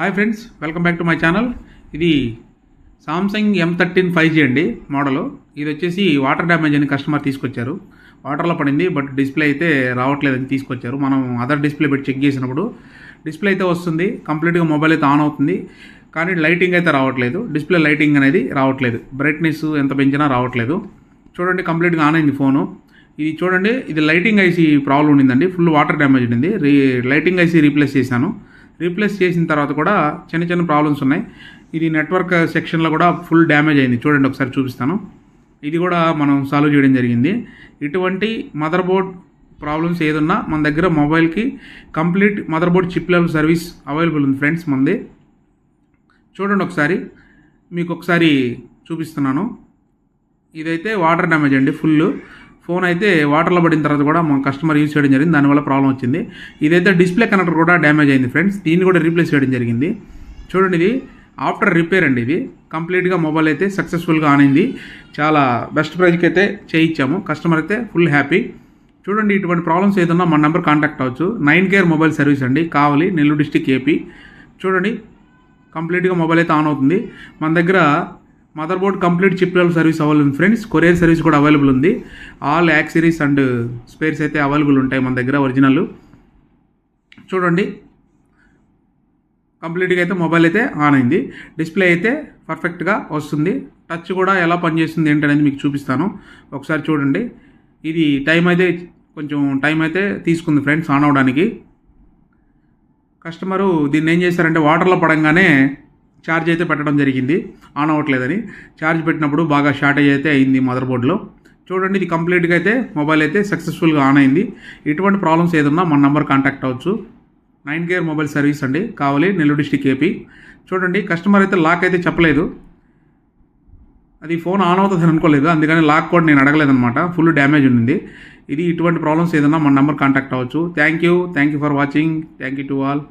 Hi friends, welcome back to my channel. ఇది Samsung M13 5G అండి model. ఇది వచ్చేసి వాటర్ డ్యామేజ్ అని కస్టమర్ తీసుకొచ్చారు. వాటర్లో పడింది, బట్ డిస్ప్లే అయితే రావట్లేదని తీసుకొచ్చారు. మనం అదర్ డిస్ప్లే పెట్టి చెక్ చేసినప్పుడు డిస్ప్లే అయితే వస్తుంది, కంప్లీట్గా మొబైల్ అయితే ఆన్ అవుతుంది, కానీ లైటింగ్ అయితే రావట్లేదు. డిస్ప్లే లైటింగ్ అనేది రావట్లేదు, బ్రైట్నెస్ ఎంత పెంచినా రావట్లేదు. చూడండి, కంప్లీట్గా ఆన్ అయింది ఫోను. ఇది చూడండి, ఇది లైటింగ్ ఐసీ ప్రాబ్లం ఉండిందండి, ఫుల్ వాటర్ డ్యామేజ్ ఉండింది. లైటింగ్ ఐసీ రీప్లేస్ చేశాను. రీప్లేస్ చేసిన తర్వాత కూడా చిన్న చిన్న ప్రాబ్లమ్స్ ఉన్నాయి. ఇది నెట్వర్క్ సెక్షన్లో కూడా ఫుల్ డ్యామేజ్ అయింది. చూడండి, ఒకసారి చూపిస్తాను. ఇది కూడా మనం సాల్వ్ చేయడం జరిగింది. ఇటువంటి మదర్ బోర్డ్ ప్రాబ్లమ్స్ ఏదన్నా మన దగ్గర మొబైల్కి complete mother board chip level service available ఉంది ఫ్రెండ్స్ మనది. చూడండి, ఒకసారి మీకు ఒకసారి చూపిస్తున్నాను. ఇదైతే వాటర్ డ్యామేజ్ అండి, ఫుల్ ఫోన్ అయితే వాటర్లో పడిన తర్వాత కూడా మా కస్టమర్ యూజ్ చేయడం జరిగింది, దానివల్ల ప్రాబ్లం వచ్చింది. ఇదైతే డిస్ప్లే కనెక్టర్ కూడా డ్యామేజ్ అయింది ఫ్రెండ్స్, దీన్ని కూడా రీప్లేస్ చేయడం జరిగింది. చూడండి, ఇది ఆఫ్టర్ రిపేర్ అండి. ఇది కంప్లీట్గా మొబైల్ అయితే సక్సెస్ఫుల్గా ఆన్ అయింది. చాలా బెస్ట్ ప్రైజ్కి అయితే చేయించాము. కస్టమర్ అయితే ఫుల్ హ్యాపీ. చూడండి, ఇటువంటి ప్రాబ్లమ్స్ ఏదన్నా మన నెంబర్ కాంటాక్ట్ అవ్వచ్చు. 9Care మొబైల్ సర్వీస్ అండి, కావలి, నెల్లూరు డిస్టిక్, ఏపీ. చూడండి, కంప్లీట్గా మొబైల్ అయితే ఆన్ అవుతుంది. మన దగ్గర mother board complete chip level service available ఉంది ఫ్రెండ్స్. కొరియర్ సర్వీస్ కూడా అవైలబుల్ ఉంది. ఆల్ యాక్సరీస్ అండ్ స్పేర్స్ అయితే అవైలబుల్ ఉంటాయి మన దగ్గర, ఒరిజినల్. చూడండి, కంప్లీట్గా అయితే మొబైల్ అయితే ఆన్ అయింది. డిస్ప్లే అయితే పర్ఫెక్ట్గా వస్తుంది. టచ్ కూడా ఎలా పనిచేస్తుంది ఏంటనేది మీకు చూపిస్తాను. ఒకసారి చూడండి. ఇది కొంచెం టైం అయితే తీసుకుంది ఫ్రెండ్స్ ఆన్ అవ్వడానికి. కస్టమరు దీన్ని ఏం చేశారంటే వాటర్లో పడంగానే ఛార్జ్ అయితే పెట్టడం జరిగింది, ఆన్ అవ్వట్లేదని. ఛార్జ్ పెట్టినప్పుడు బాగా షార్టేజ్ అయితే అయింది మదర్ బోర్డ్లో. చూడండి, ఇది కంప్లీట్గా అయితే మొబైల్ అయితే సక్సెస్ఫుల్గా ఆన్ అయింది. ఇటువంటి ప్రాబ్లమ్స్ ఏదన్నా మన నెంబర్ కాంటాక్ట్ అవ్వచ్చు. 9Care మొబైల్ సర్వీస్ అండి, కావాలి, నెల్లూరు డిస్టిక్, ఏపీ. చూడండి, కస్టమర్ అయితే లాక్ అయితే చెప్పలేదు. అది ఫోన్ ఆన్ అవుతుందని అనుకోలేదు, అందుకని లాక్ కూడా నేను అడగలేదన్నమాట. ఫుల్ డ్యామేజ్ ఉంది. ఇది ఇటువంటి ప్రాబ్లమ్స్ ఏదన్నా మన నెంబర్ కాంటాక్ట్ అవ్వచ్చు. Thank you for watching. Thank you to all.